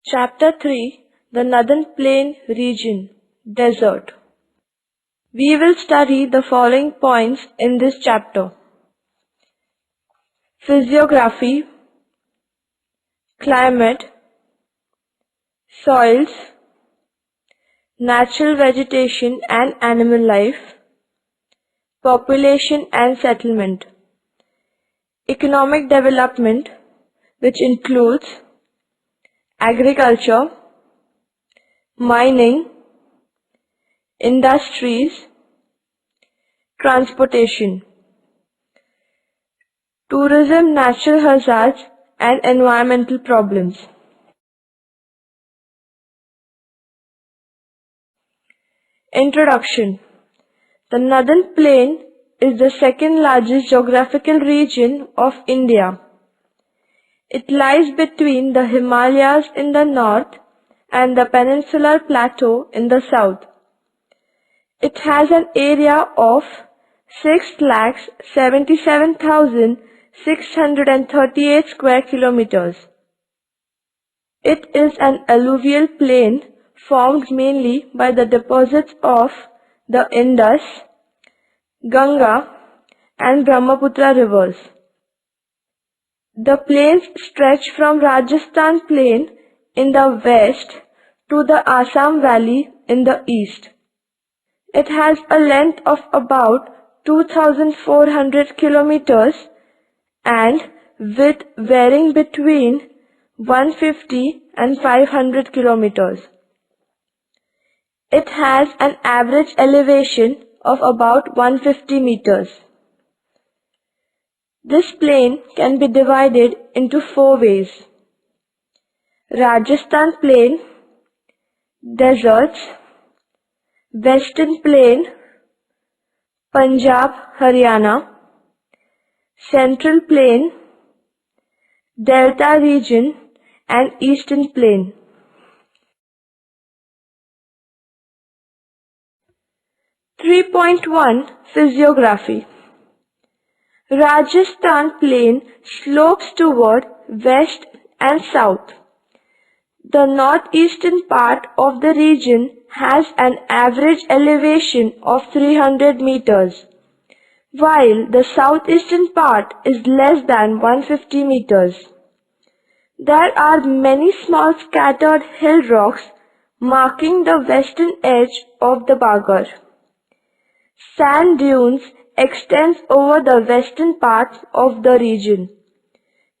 Chapter 3, the Northern Plain Region, Desert. We will study the following points in this chapter: physiography, climate, soils, natural vegetation and animal life, population and settlement, economic development, which includes agriculture, mining, industries, transportation, tourism, natural hazards and environmental problems. Introduction. The Northern Plain is the second largest geographical region of India. It lies between the Himalayas in the north and the Peninsular Plateau in the south. It has an area of 6,77,638 square kilometers. It is an alluvial plain formed mainly by the deposits of the Indus, Ganga and Brahmaputra rivers. The plains stretch from Rajasthan Plain in the west to the Assam Valley in the east. It has a length of about 2,400 kilometers and width varying between 150 and 500 kilometers. It has an average elevation of about 150 meters. This plain can be divided into four ways: Rajasthan Plain, deserts, Western Plain, Punjab, Haryana, Central Plain, Delta region and Eastern Plain. Physiography. Rajasthan Plain slopes toward west and south. The northeastern part of the region has an average elevation of 300 meters, while the southeastern part is less than 150 meters. There are many small scattered hill rocks marking the western edge of the Bagar. Sand dunes extends over the western part of the region.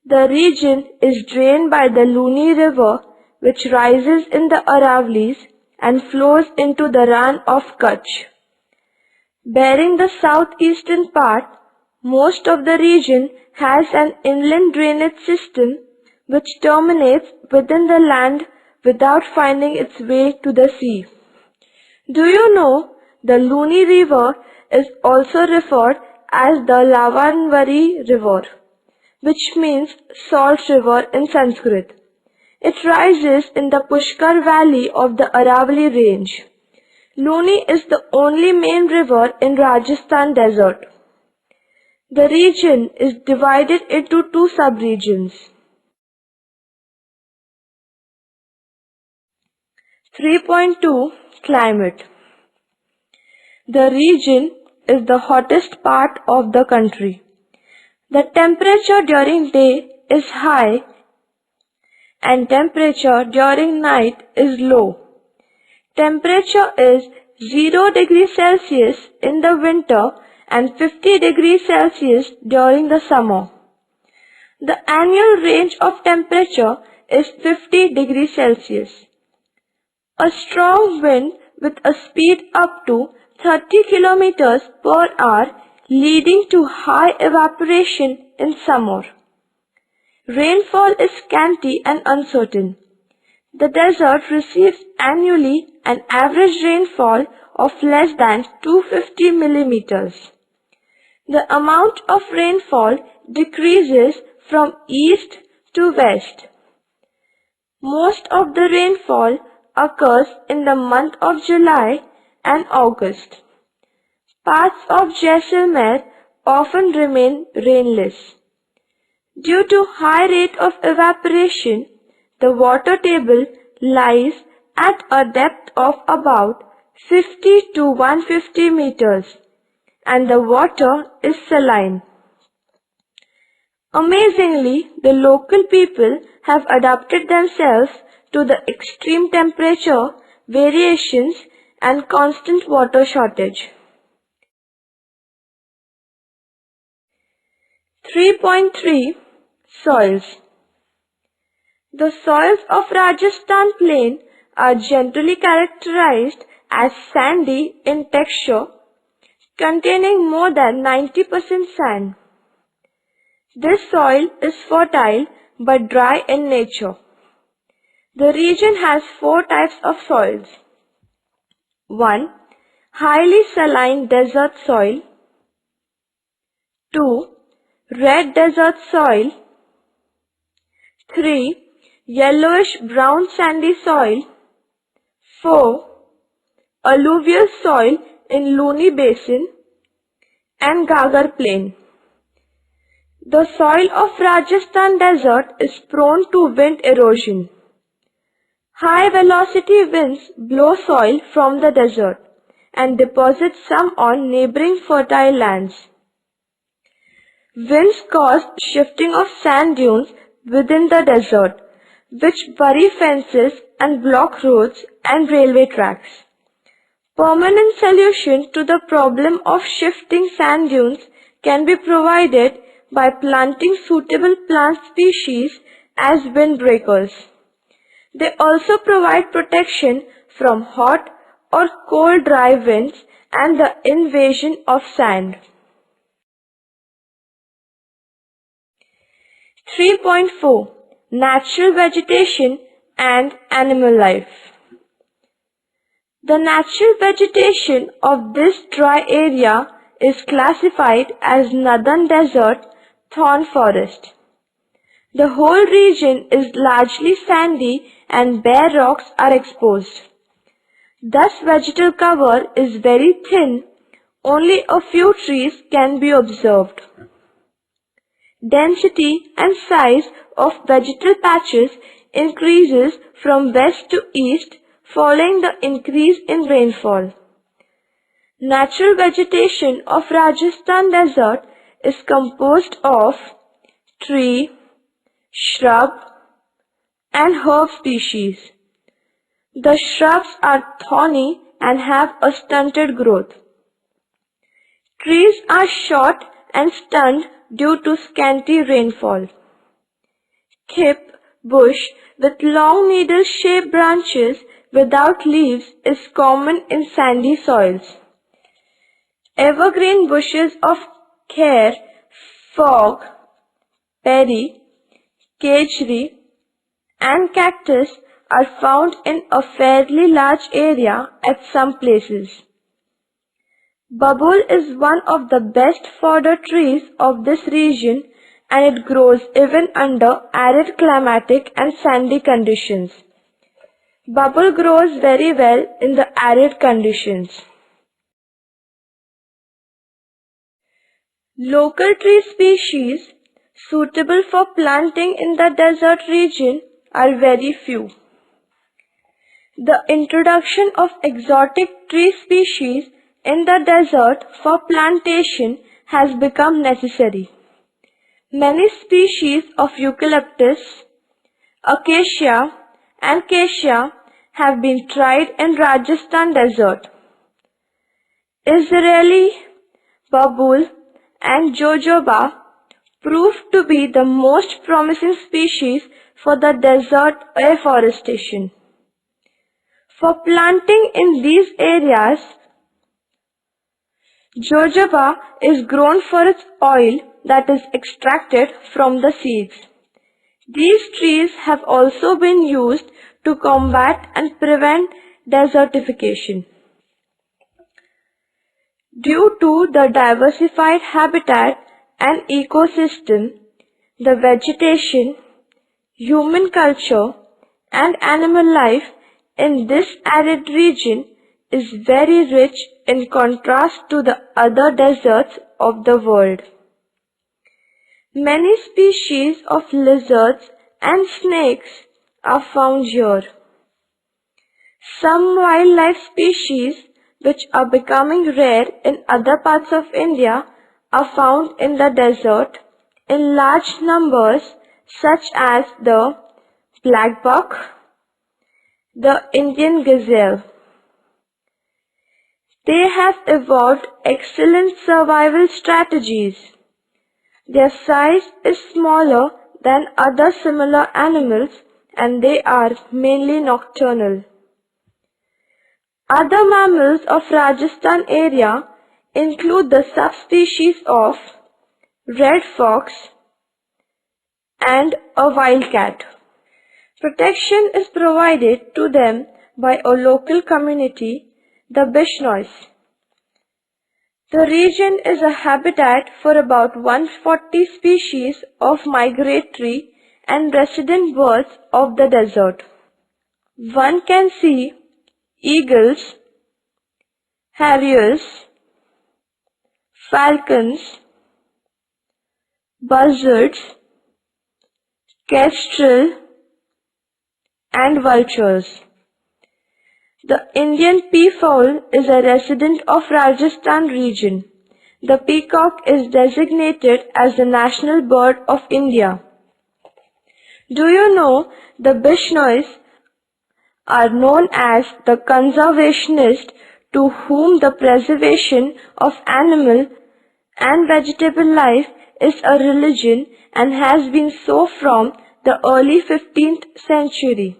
The region is drained by the Luni River, which rises in the Aravallis and flows into the Rann of Kutch. Bearing the southeastern part, most of the region has an inland drainage system which terminates within the land without finding its way to the sea. Do you know the Luni River is also referred as the Lavanvari River, which means salt river in Sanskrit. It rises in the Pushkar Valley of the Aravalli range. Luni is the only main river in Rajasthan desert. The region is divided into two sub-regions. 3.2 Climate. The region is the hottest part of the country. The temperature during day is high and temperature during night is low. Temperature is 0 degrees Celsius in the winter and 50 degrees Celsius during the summer. The annual range of temperature is 50 degrees Celsius. A strong wind with a speed up to 30 kilometers per hour leading to high evaporation in summer. Rainfall is scanty and uncertain. The desert receives annually an average rainfall of less than 250 millimeters. The amount of rainfall decreases from east to west. Most of the rainfall occurs in the month of July and August. Parts of Jaisalmer often remain rainless. Due to high rate of evaporation, The water table lies at a depth of about 50 to 150 meters and the water is saline. Amazingly, the local people have adapted themselves to the extreme temperature variations and constant water shortage. 3.3 Soils. The soils of Rajasthan Plain are generally characterized as sandy in texture, containing more than 90% sand. This soil is fertile but dry in nature. The region has 4 types of soils. 1. Highly saline desert soil. 2. Red desert soil. 3. Yellowish brown sandy soil. 4. Alluvial soil in Luni Basin and Gagar Plain. The soil of Rajasthan desert is prone to wind erosion. High velocity winds blow soil from the desert and deposit some on neighboring fertile lands. Winds cause shifting of sand dunes within the desert, which bury fences and block roads and railway tracks. Permanent solution to the problem of shifting sand dunes can be provided by planting suitable plant species as windbreakers. They also provide protection from hot or cold dry winds and the invasion of sand. 3.4 Natural vegetation and animal life. The natural vegetation of this dry area is classified as Northern Desert Thorn Forest. The whole region is largely sandy and bare rocks are exposed. Thus vegetal cover is very thin, only a few trees can be observed. Density and size of vegetal patches increases from west to east following the increase in rainfall. Natural vegetation of Rajasthan desert is composed of tree, shrub and herb species. The shrubs are thorny and have a stunted growth. Trees are short and stunned due to scanty rainfall. Thip bush with long needle-shaped branches without leaves is common in sandy soils. Evergreen bushes of kher, fog, perry, kejri and cactus are found in a fairly large area at some places. Babul is one of the best fodder trees of this region and it grows even under arid climatic and sandy conditions. Babul grows very well in the arid conditions. Local tree species suitable for planting in the desert region are very few. The introduction of exotic tree species in the desert for plantation has become necessary. Many species of eucalyptus, acacia and cassia have been tried in Rajasthan desert. Israeli, babul and jojoba proved to be the most promising species for the desert afforestation. For planting in these areas, jojoba is grown for its oil that is extracted from the seeds. These trees have also been used to combat and prevent desertification. Due to the diversified habitat and ecosystem, the vegetation, human culture and animal life in this arid region is very rich in contrast to the other deserts of the world. Many species of lizards and snakes are found here. Some wildlife species which are becoming rare in other parts of India are found in the desert in large numbers, such as the black buck, the Indian gazelle. They have evolved excellent survival strategies. Their size is smaller than other similar animals and they are mainly nocturnal. Other mammals of Rajasthan area include the subspecies of red fox and a wildcat. Protection is provided to them by a local community, the Bishnois. The region is a habitat for about 140 species of migratory and resident birds of the desert. One can see eagles, harriers, falcons, buzzards, kestrel, and vultures. The Indian peafowl is a resident of Rajasthan region. The peacock is designated as the national bird of India. Do you know the Bishnois are known as the conservationists to whom the preservation of animal and vegetable life is a religion and has been so from the early 15th century.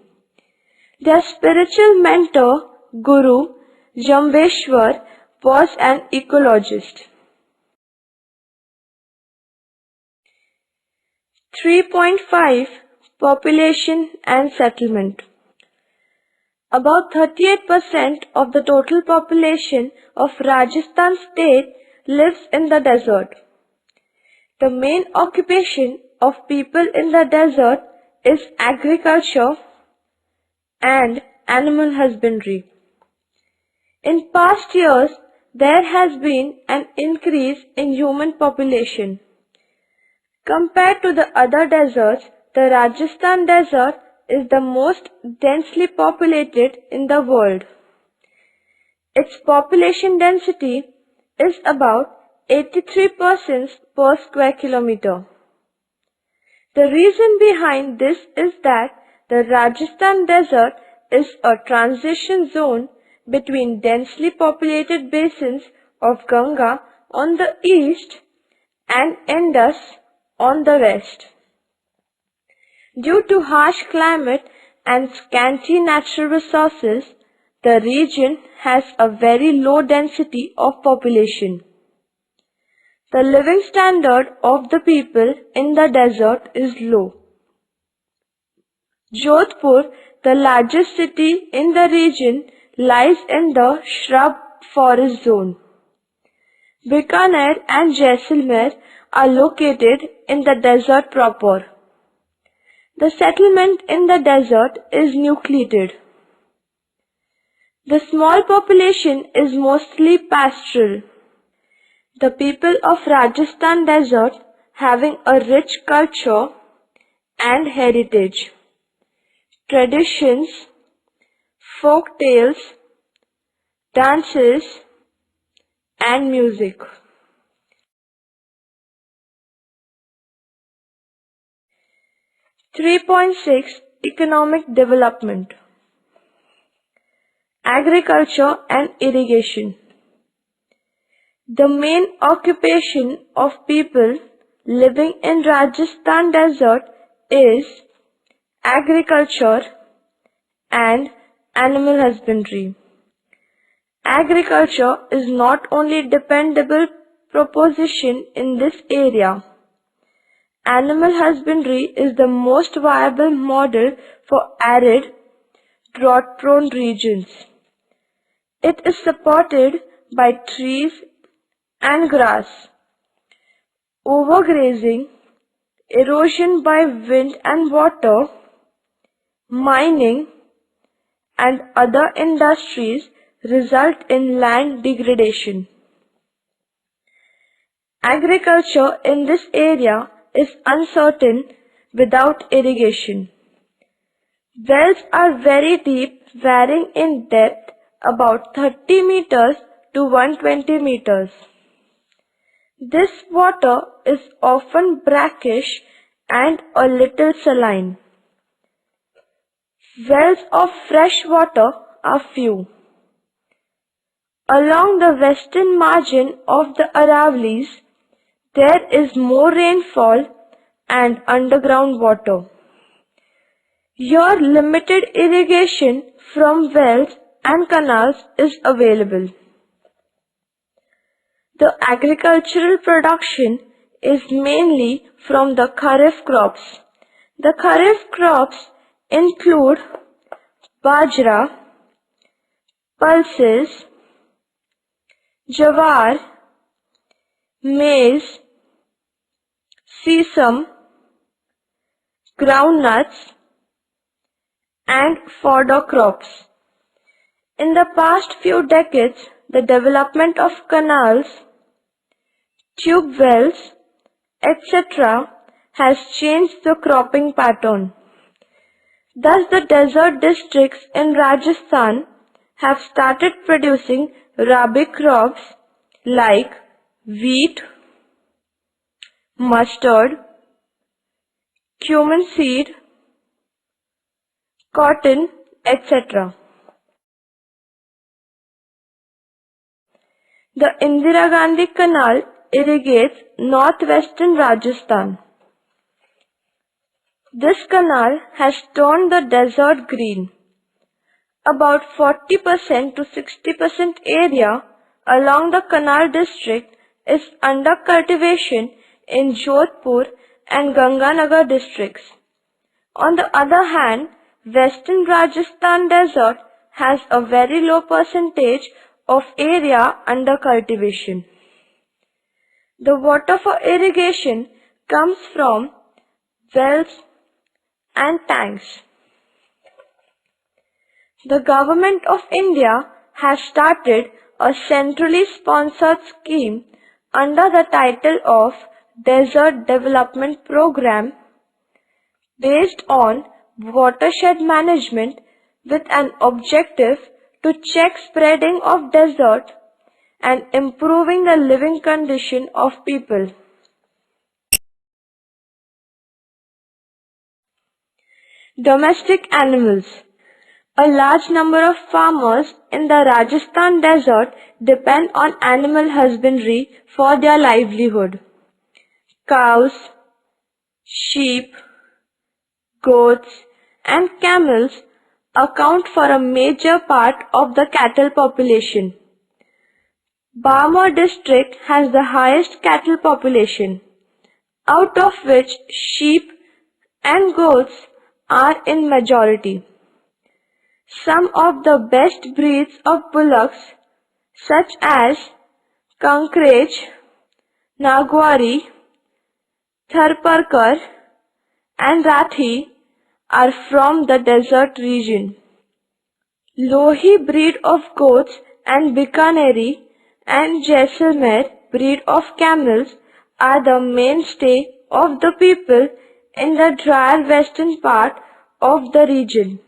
Their spiritual mentor, Guru Jambeshwar, was an ecologist. 3.5 Population and Settlement. About 38% of the total population of Rajasthan state lives in the desert. The main occupation of people in the desert is agriculture and animal husbandry. In past years, there has been an increase in human population. Compared to the other deserts, the Rajasthan desert is the most densely populated in the world. Its population density is about 83 persons per square kilometer. The reason behind this is that the Rajasthan desert is a transition zone between densely populated basins of Ganga on the east and Indus on the west. Due to harsh climate and scanty natural resources, the region has a very low density of population. The living standard of the people in the desert is low. Jodhpur, the largest city in the region, lies in the shrub forest zone. Bikaner and Jaisalmer are located in the desert proper. The settlement in the desert is nucleated. The small population is mostly pastoral. The people of Rajasthan desert having a rich culture and heritage, traditions, folk tales, dances, and music. .6 Economic Development. Agriculture and irrigation. The main occupation of people living in Rajasthan desert is agriculture and animal husbandry. Agriculture is not only dependable proposition in this area. Animal husbandry is the most viable model for arid, drought-prone regions. It is supported by trees and grass. Overgrazing, erosion by wind and water, mining, and other industries result in land degradation. Agriculture in this area is uncertain without irrigation. Wells are very deep, varying in depth about 30 meters to 120 meters. This water is often brackish and a little saline. Wells of fresh water are few. Along the western margin of the Aravallis, there is more rainfall and underground water. Here limited irrigation from wells and canals is available. The agricultural production is mainly from the Kharif crops. The Kharif crops include bajra, pulses, jawar, maize, sesame, groundnuts, and fodder crops. In the past few decades, the development of canals, tube wells, etc. has changed the cropping pattern. Thus, the desert districts in Rajasthan have started producing rabi crops like wheat, mustard, cumin seed, cotton, etc. The Indira Gandhi Canal irrigates northwestern Rajasthan. This canal has turned the desert green. About 40% to 60% area along the canal district is under cultivation in Jodhpur and Ganganagar districts. On the other hand, western Rajasthan desert has a very low percentage of area under cultivation. The water for irrigation comes from wells and tanks. The Government of India has started a centrally sponsored scheme under the title of Desert Development Program based on watershed management with an objective to check spreading of desert and improving the living condition of people. Domestic animals. A large number of farmers in the Rajasthan desert depend on animal husbandry for their livelihood. Cows, sheep, goats, and camels account for a major part of the cattle population. Barmer district has the highest cattle population, out of which sheep and goats are in majority. Some of the best breeds of bullocks, such as Kankraj, Nagwari, Tharparkar, and Rathi, are from the desert region. Lohi breed of goats and Bikaneri and Jaisalmer breed of camels are the mainstay of the people in the drier western part of the region.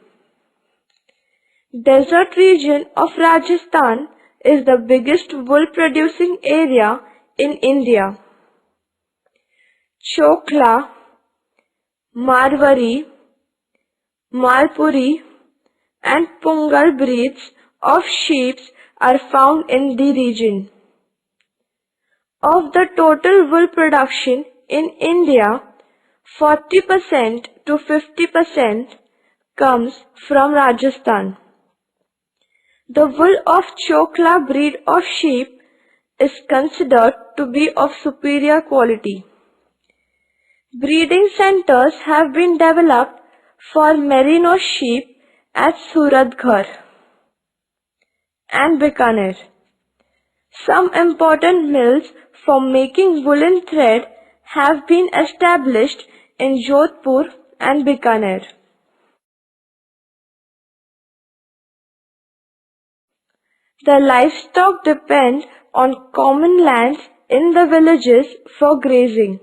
Desert region of Rajasthan is the biggest wool producing area in India. Chokla, Marwari, Malpuri and Pungal breeds of sheep are found in the region. Of the total wool production in India, 40% to 50% comes from Rajasthan. The wool of Chokla breed of sheep is considered to be of superior quality. Breeding centers have been developed for merino sheep at Suratgarh and Bikaner. Some important mills for making woolen thread have been established in Jodhpur and Bikaner. The livestock depend on common lands in the villages for grazing.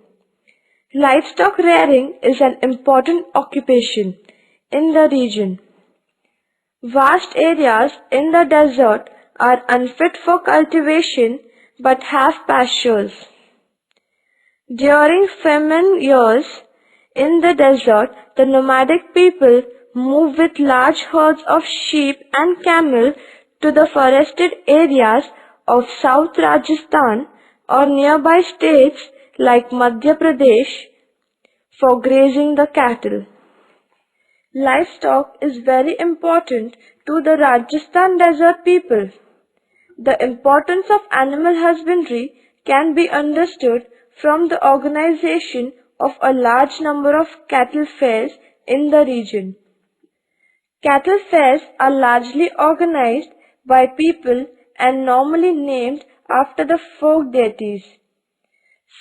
Livestock rearing is an important occupation. in the region. Vast areas in the desert are unfit for cultivation but have pastures. During famine years in the desert, the nomadic people move with large herds of sheep and camel to the forested areas of South Rajasthan or nearby states like Madhya Pradesh for grazing the cattle. Livestock is very important to the Rajasthan desert people. The importance of animal husbandry can be understood from the organization of a large number of cattle fairs in the region. Cattle fairs are largely organized by people and normally named after the folk deities.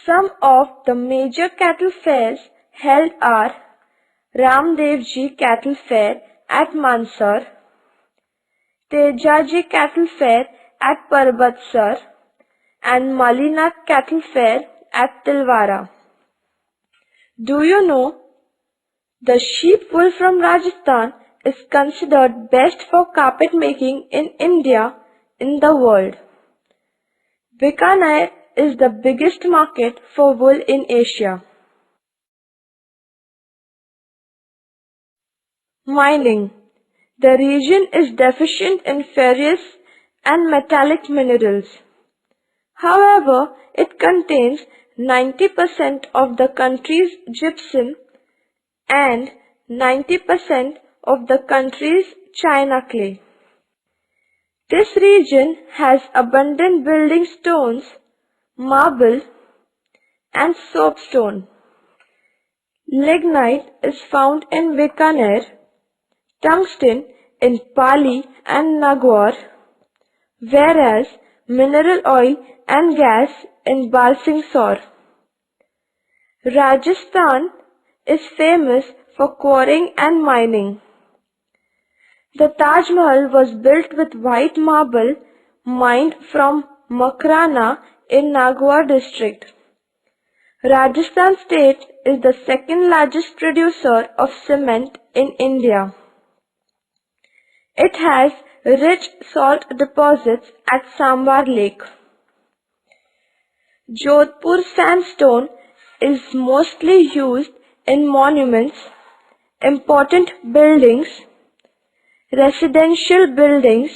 Some of the major cattle fairs held are Ramdevji Cattle Fair at Mansar, Tejaji Cattle Fair at Parbatsar, and Malina Cattle Fair at Tilwara. Do you know the sheep wool from Rajasthan is considered best for carpet making in India in the world. Bikaner is the biggest market for wool in Asia. Mining. The region is deficient in ferrous and metallic minerals. However, it contains 90% of the country's gypsum and 90% of the country's china clay. This region has abundant building stones, marble, and soapstone. Lignite is found in Bikaner, tungsten in Pali and Nagaur, whereas mineral oil and gas in Balsingsor. Rajasthan is famous for quarrying and mining. The Taj Mahal was built with white marble mined from Makrana in Nagaur district. Rajasthan state is the second largest producer of cement in India. It has rich salt deposits at Sambar Lake. Jodhpur sandstone is mostly used in monuments, important buildings, residential buildings,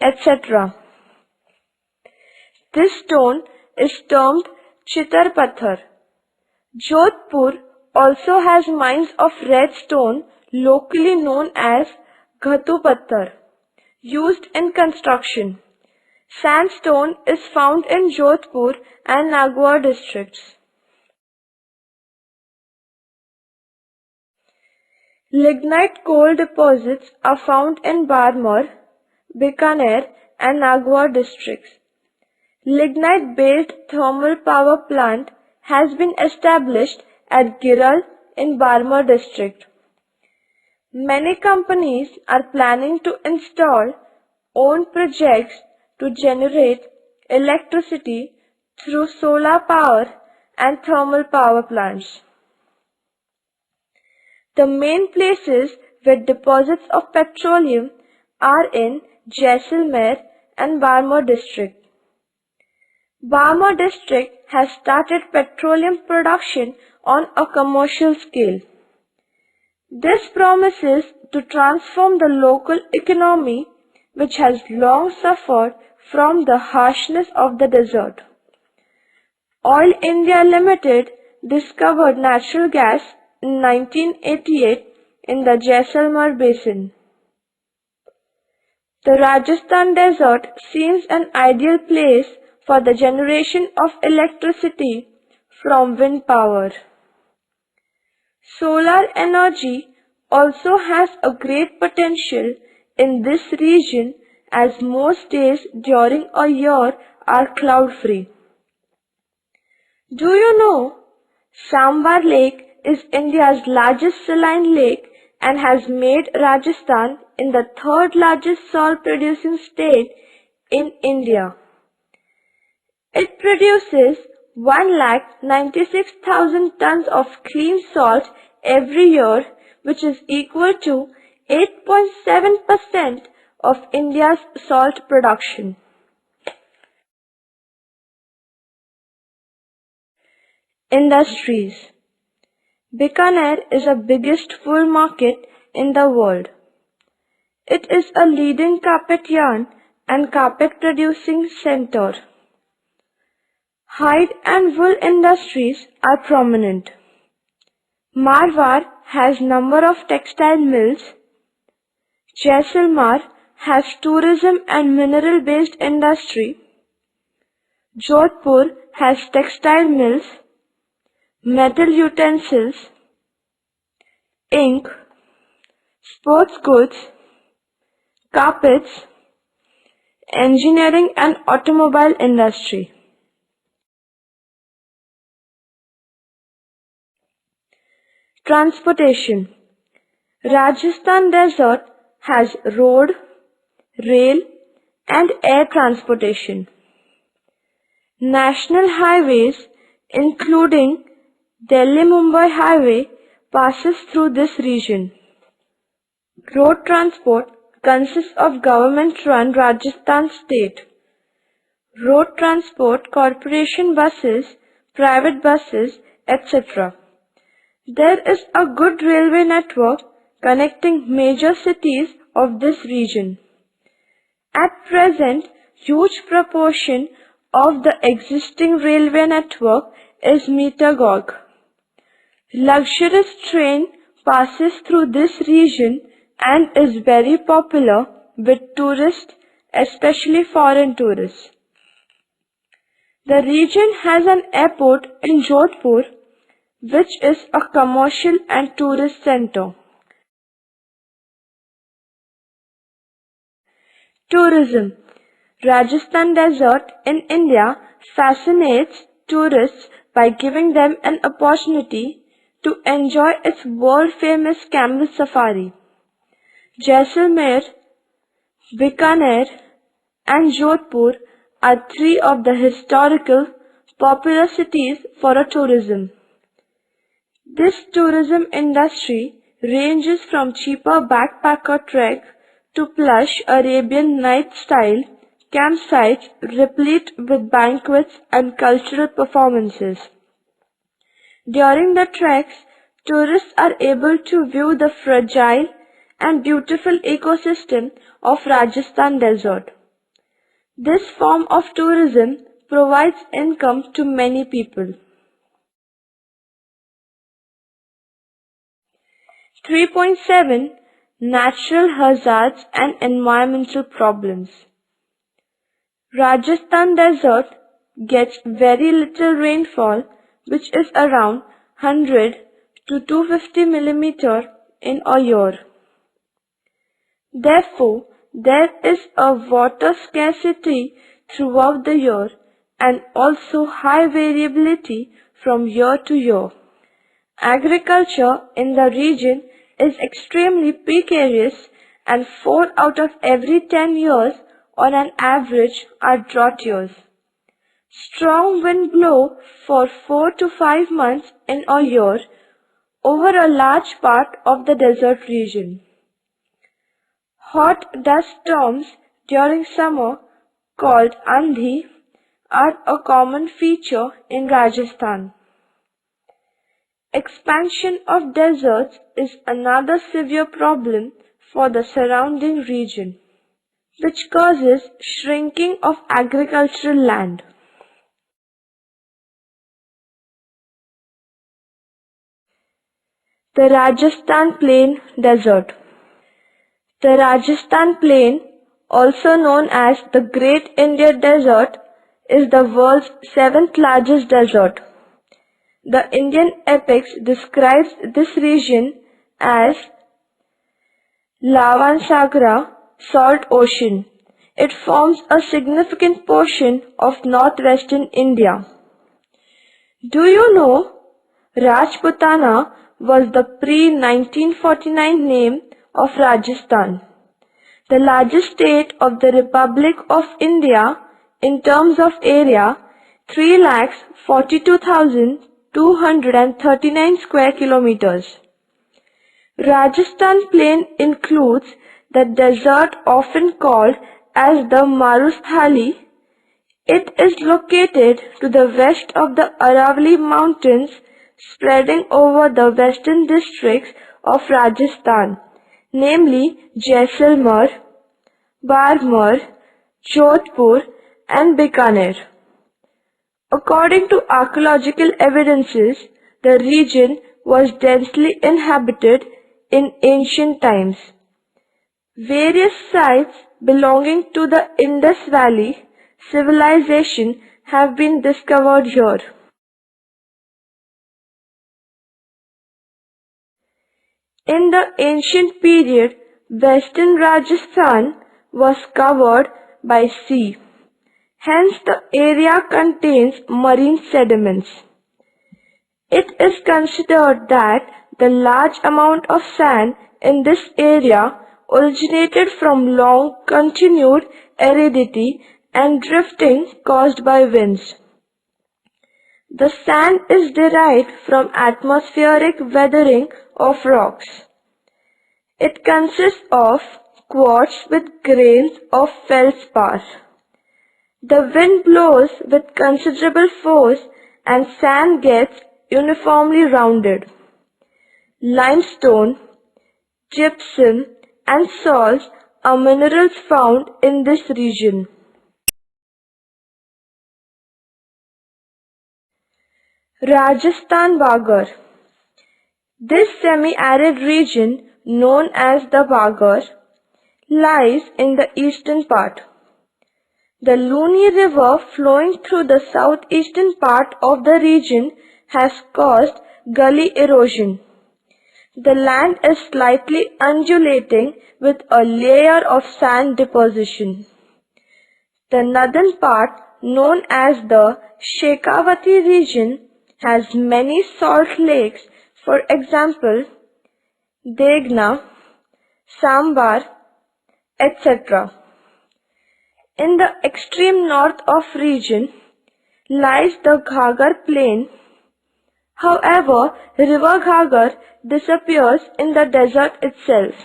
etc. This stone is termed Chitar Pathar. Jodhpur also has mines of red stone locally known as Ghatu Patthar, used in construction. Sandstone is found in Jodhpur and Nagaur districts. Lignite coal deposits are found in Barmar, Bikaner and Nagaur districts. Lignite-based thermal power plant has been established at Giral in Barmar district. Many companies are planning to install own projects to generate electricity through solar power and thermal power plants. The main places with deposits of petroleum are in Jaisalmer and Barmar district. Barmar district has started petroleum production on a commercial scale. This promises to transform the local economy, which has long suffered from the harshness of the desert. Oil India Limited discovered natural gas in 1988 in the Jaisalmer basin. The Rajasthan desert seems an ideal place for the generation of electricity from wind power. Solar energy also has a great potential in this region as most days during a year are cloud-free. Do you know Sambar Lake is India's largest saline lake and has made Rajasthan in the third largest salt-producing state in India. It produces 1,96,000 tons of clean salt every year, which is equal to 8.7% of India's salt production. Industries. Bikaner is the biggest wool market in the world. It is a leading carpet yarn and carpet producing center. Hide and wool industries are prominent. Marwar has number of textile mills. Jaisalmer has tourism and mineral based industry. Jodhpur has textile mills, metal utensils, ink, sports goods, carpets, engineering and automobile industry. Transportation. Rajasthan Desert has road, rail and air transportation. National highways including Delhi-Mumbai Highway passes through this region. Road transport consists of government-run Rajasthan state. Road transport corporation buses, private buses, etc. There is a good railway network connecting major cities of this region. At present, huge proportion of the existing railway network is meter gauge. Luxurious train passes through this region and is very popular with tourists, especially foreign tourists. The region has an airport in Jodhpur, which is a commercial and tourist center. Tourism. Rajasthan Desert in India fascinates tourists by giving them an opportunity to enjoy its world-famous camel safari. Jaisalmer, Bikaner and Jodhpur are three of the historical popular cities for a tourism. This tourism industry ranges from cheaper backpacker trek to plush Arabian night-style campsites replete with banquets and cultural performances. During the treks, tourists are able to view the fragile and beautiful ecosystem of Rajasthan Desert. This form of tourism provides income to many people. 3.7 Natural hazards and environmental problems. Rajasthan Desert gets very little rainfall, which is around 100 to 250 mm in a year. Therefore, there is a water scarcity throughout the year and also high variability from year to year. Agriculture in the region is extremely precarious and 4 out of every 10 years on an average are drought years. Strong wind blow for 4 to 5 months in a year over a large part of the desert region. Hot dust storms during summer called Gandhi are a common feature in Rajasthan. Expansion of deserts is another severe problem for the surrounding region, which causes shrinking of agricultural land. The Rajasthan Plain Desert. The Rajasthan Plain, also known as the Great Indian Desert, is the world's 7th largest desert. The Indian epics describes this region as Lavansagara, salt ocean. It forms a significant portion of northwestern India. Do you know Rajputana was the pre-1949 name of Rajasthan, the largest state of the Republic of India in terms of area, 3,42,239 square kilometers. Rajasthan Plain includes the desert often called as the Marusthali. It is located to the west of the Aravalli Mountains, spreading over the western districts of Rajasthan, namely Jaisalmer, Barmer, Jodhpur and Bikaner. According to archaeological evidences, the region was densely inhabited in ancient times. Various sites belonging to the Indus Valley civilization have been discovered here. In the ancient period, western Rajasthan was covered by sea. Hence, the area contains marine sediments. It is considered that the large amount of sand in this area originated from long continued aridity and drifting caused by winds. The sand is derived from atmospheric weathering of rocks. It consists of quartz with grains of feldspar. The wind blows with considerable force and sand gets uniformly rounded. Limestone, gypsum and salts are minerals found in this region. Rajasthan Bagar. This semi-arid region, known as the Bagar, lies in the eastern part. The Luni River flowing through the southeastern part of the region has caused gully erosion. The land is slightly undulating with a layer of sand deposition. The northern part, known as the Shekhawati region, has many salt lakes, for example, Degna, Sambar, etc. In the extreme north of region lies the Ghagar plain. However, river Ghagar disappears in the desert itself.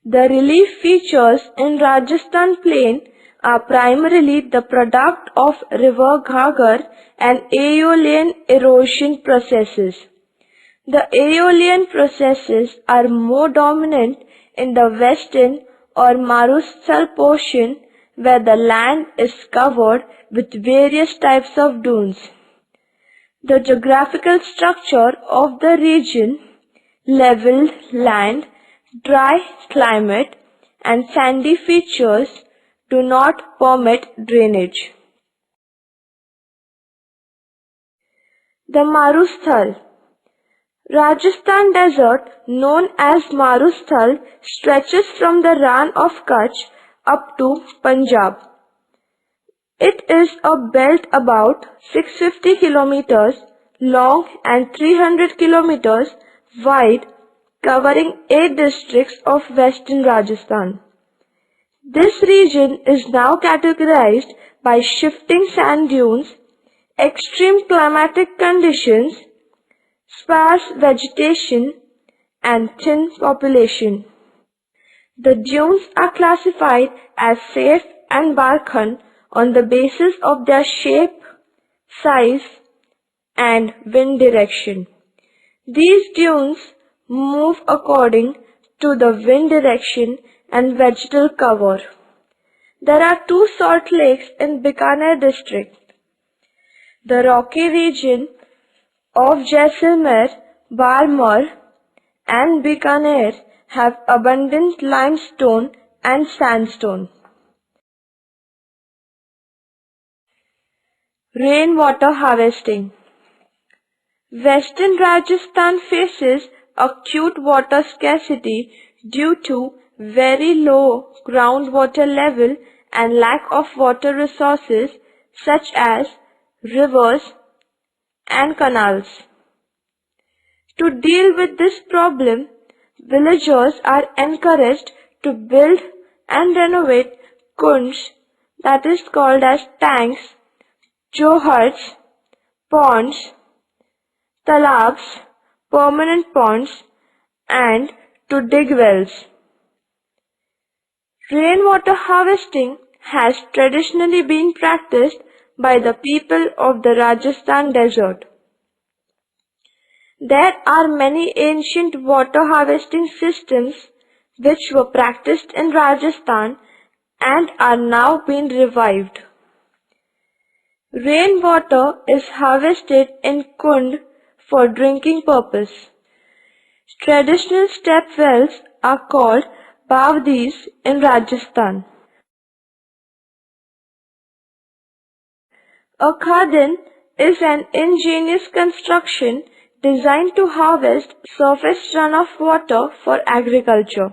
The relief features in Rajasthan Plain are primarily the product of river Ghagar and aeolian erosion processes. The aeolian processes are more dominant in the western or Marusthal portion, where the land is covered with various types of dunes. The geographical structure of the region, level land, dry climate and sandy features do not permit drainage. The Marusthal. Rajasthan desert, known as Marusthal, stretches from the Rann of Kutch up to Punjab. It is a belt about 650 kilometers long and 300 kilometers wide, covering 8 districts of western Rajasthan. This region is now categorized by shifting sand dunes, extreme climatic conditions, sparse vegetation and thin population. The dunes are classified as safe and Barkhan on the basis of their shape, size and wind direction. These dunes move according to the wind direction and vegetal cover. There are 2 salt lakes in Bikaner district. The rocky region of Jaisalmer, Barmer and Bikaner have abundant limestone and sandstone. Rainwater harvesting. Western Rajasthan faces acute water scarcity due to very low groundwater level and lack of water resources such as rivers and canals. To deal with this problem, villagers are encouraged to build and renovate kunds, that is called as tanks, johars, ponds, talabs, permanent ponds and to dig wells. Rainwater harvesting has traditionally been practiced by the people of the Rajasthan desert. There are many ancient water harvesting systems which were practiced in Rajasthan and are now being revived. Rainwater is harvested in kund for drinking purpose. Traditional step wells are called Stydies in Rajasthan. A khadan is an ingenious construction designed to harvest surface runoff water for agriculture.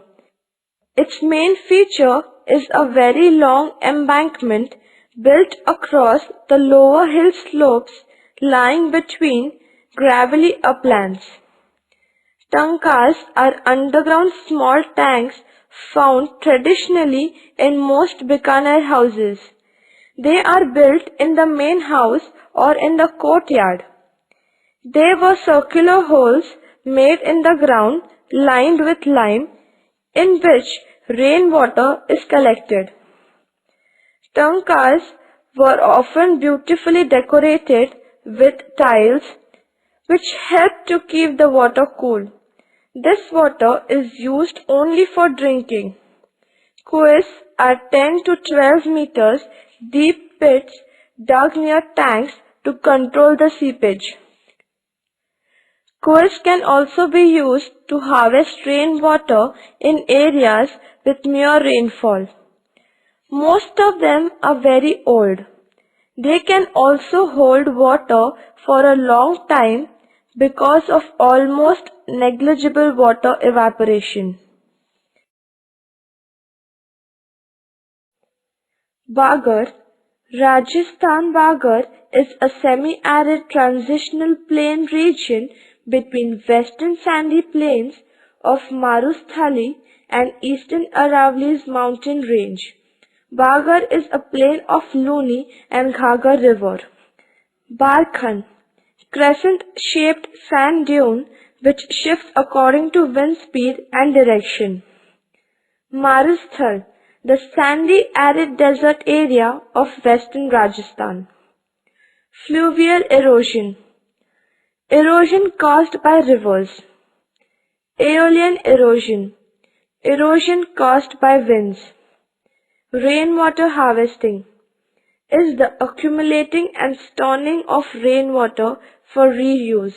Its main feature is a very long embankment built across the lower hill slopes lying between gravelly uplands. Tankas are underground small tanks found traditionally in most Bikaner houses. They are built in the main house or in the courtyard. They were circular holes made in the ground lined with lime in which rainwater is collected. Tankas were often beautifully decorated with tiles which help to keep the water cool. This water is used only for drinking. Kuis are 10 to 12 meters deep pits dug near tanks to control the seepage. Kuis can also be used to harvest rainwater in areas with mere rainfall. Most of them are very old. They can also hold water for a long time because of almost negligible water evaporation. Bagar, Rajasthan Bagar is a semi-arid transitional plain region between western sandy plains of Marusthali and eastern Aravalli's mountain range. Bagar is a plain of Luni and Ghagar River. Barkhan, crescent-shaped sand dune which shifts according to wind speed and direction. Marusthal, the sandy arid desert area of western Rajasthan. Fluvial erosion. Erosion caused by rivers. Aeolian erosion. Erosion caused by winds. Rainwater harvesting is the accumulating and storing of rainwater for reuse.